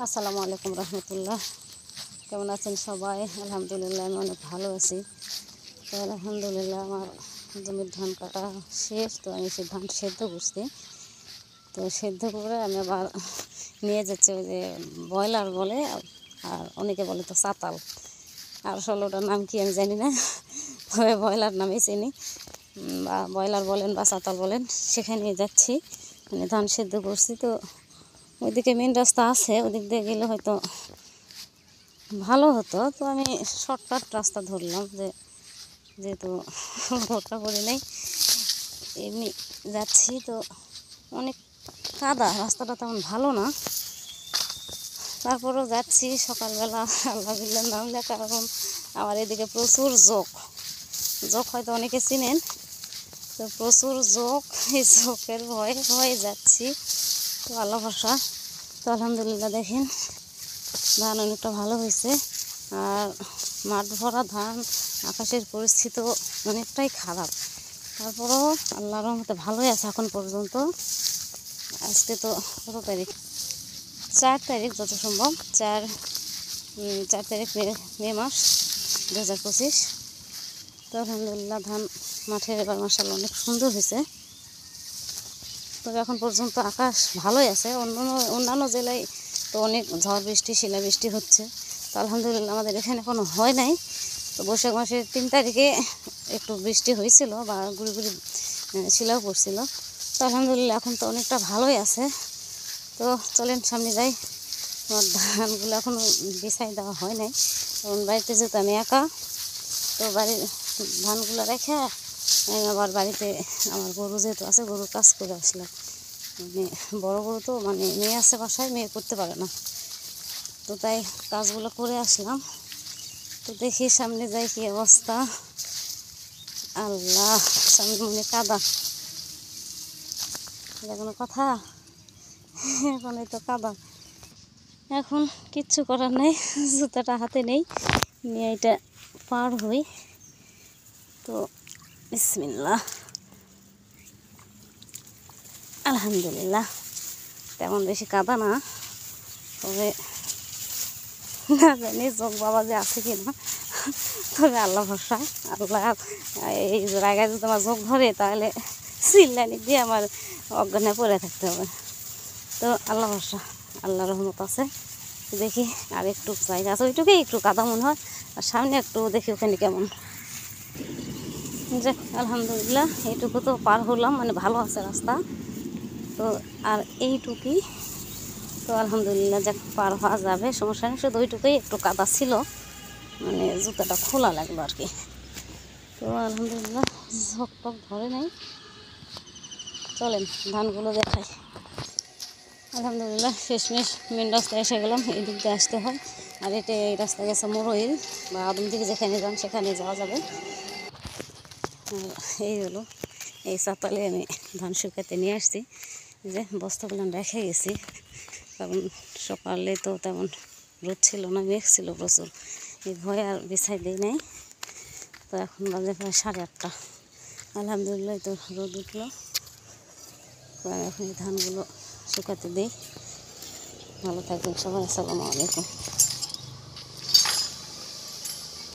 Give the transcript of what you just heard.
আসসালামু আলাইকুম রহমতুল্লাহ। কেমন আছেন সবাই? আলহামদুলিল্লাহ আমি অনেক ভালো আছি। তো আলহামদুলিল্লাহ আমার জমির ধান কাটা শেষ। তো আমি সেই ধান সেদ্ধ করছি। তো সেদ্ধ করে আমি আবার নিয়ে যাচ্ছি ওই যে ব্রয়লার বলে, আর অনেকে বলে তো চাতাল, আর আসলে ওটার নাম কি আমি জানি না, তবে ব্রয়লার নামেই চিনি, বা ব্রয়লার বলেন বা চাতাল বলেন, সেখানে নিয়ে যাচ্ছি। মানে ধান সেদ্ধ করছি। তো ওইদিকে মেন রাস্তা আছে, ওদিক দিয়ে গেলে হয়তো ভালো হতো। তো আমি শর্টকাট রাস্তা ধরলাম, যেহেতু ভোটটা করি নাই, এমনি যাচ্ছি। তো অনেক কাদা, রাস্তাটা তেমন ভালো না, তারপরেও যাচ্ছি সকালবেলা আল্লাহ বিল্লার নাম লেখা। কারণ আমার এদিকে প্রচুর জোক হয়তো অনেকে চিনেন। তো প্রচুর জোক, এই জোকের ভয়ে যাচ্ছি। তো আল্লাহ ভরসা। তো আলহামদুলিল্লাহ দেখেন ধান অনেকটা ভালো হয়েছে, আর মাঠ ভরা ধান, আকাশের পরিস্থিতি অনেকটাই খারাপ। তারপরেও আল্লাহর রহমতে ভালোই আছে এখন পর্যন্ত। আজকে তো কত তারিখ? 4 তারিখ, যত সম্ভব 4 তারিখ মে মাস 2025। তো আলহামদুলিল্লাহ ধান মাঠের এবার মাশাআল্লাহ অনেক সুন্দর হয়েছে। তবে এখন পর্যন্ত আকাশ ভালোই আছে। অন্যান্য জেলায় তো অনেক ঝড় বৃষ্টি, শিলাবৃষ্টি হচ্ছে। তো আলহামদুলিল্লাহ আমাদের এখানে কোনো হয় নাই। তো বৈশাখ মাসের 3 তারিখে একটু বৃষ্টি হয়েছিল, বা গুড়ি গুড়ি শিলাও পড়ছিল। তো আলহামদুলিল্লাহ এখন তো অনেকটা ভালোই আছে। তো চলেন সামনে যাই। আমার ধানগুলো এখনও বিছাই দেওয়া হয় নাই, কারণ বাড়িতে যেহেতু আমি একা। তো বাড়ির ধানগুলো রেখে আমি আবার বাড়িতে আমার গরু যেহেতু আছে, গরুর কাজ করে আসলাম। মানে বড় গরু তো, মানে মেয়ে আছে বাসায়, মেয়ে করতে পারে না, তো তাই কাজগুলো করে আসলাম। তো দেখি সামনে যাই কি অবস্থা। আল্লাহ, সামনে মনে কাদা, এটা কোনো কথা? এখন এই তো কাদা, এখন কিচ্ছু করার নেই, জুতাটা হাতে নেই, নিয়ে এটা পার হই। তো বিসমিল্লাহ। আলহামদুলিল্লাহ তেমন বেশি কাদা না, তবে না জানি যোগ বাবা যে আছে কি না, তবে আল্লাহ ভরসা। আল্লাহ এই জায়গায় যদি আমার যোগ ধরে, তাহলে চিল্লানি দিয়ে আমার অজ্ঞানে পড়ে থাকতে হবে। তো আল্লাহ ভরসা, আল্লাহ রহমত আছে। দেখি আর একটু জায়গা আছে, ওইটুকুই একটু কাদা মনে হয়, আর সামনে একটু দেখি ওখানে কেমন। যাক আলহামদুলিল্লাহ এইটুকু তো পার হলাম, মানে ভালো আছে রাস্তা। তো আর এইটুকুই, তো আলহামদুলিল্লাহ যাক পার হওয়া যাবে, সমস্যা নেই। শুধু ওইটুকুই একটু কাদা ছিল, মানে জুতাটা খোলা লাগলো আর কি। তো আলহামদুলিল্লাহ ঝকপক ধরে নাই। চলেন ধানগুলো দেখাই। আলহামদুলিল্লাহ শেষমেশ মেন রাস্তায় এসে গেলাম। এই দিক দিয়ে আসতে হয়, আর এটা এই রাস্তা গেছে মোরইল বা আদম দিকে, যেখানে যান সেখানে যাওয়া যাবে। এই হলো, এই চাতালে আমি ধান শুকাতে নিয়ে আসছি, যে বস্তাগুলো রেখে গেছি, কারণ সকালে তো তেমন রোদ ছিল না, মেঘ ছিল প্রচুর, এই ভয়ে আর বিছাই দিই নাই। তো এখন বাজে প্রায় 8:30। আলহামদুলিল্লাহ তো রোদ উঠলো। তো আমি এখন এই ধানগুলো শুকাতে দিই। ভালো থাকবেন সবাই, আসসালামু আলাইকুম।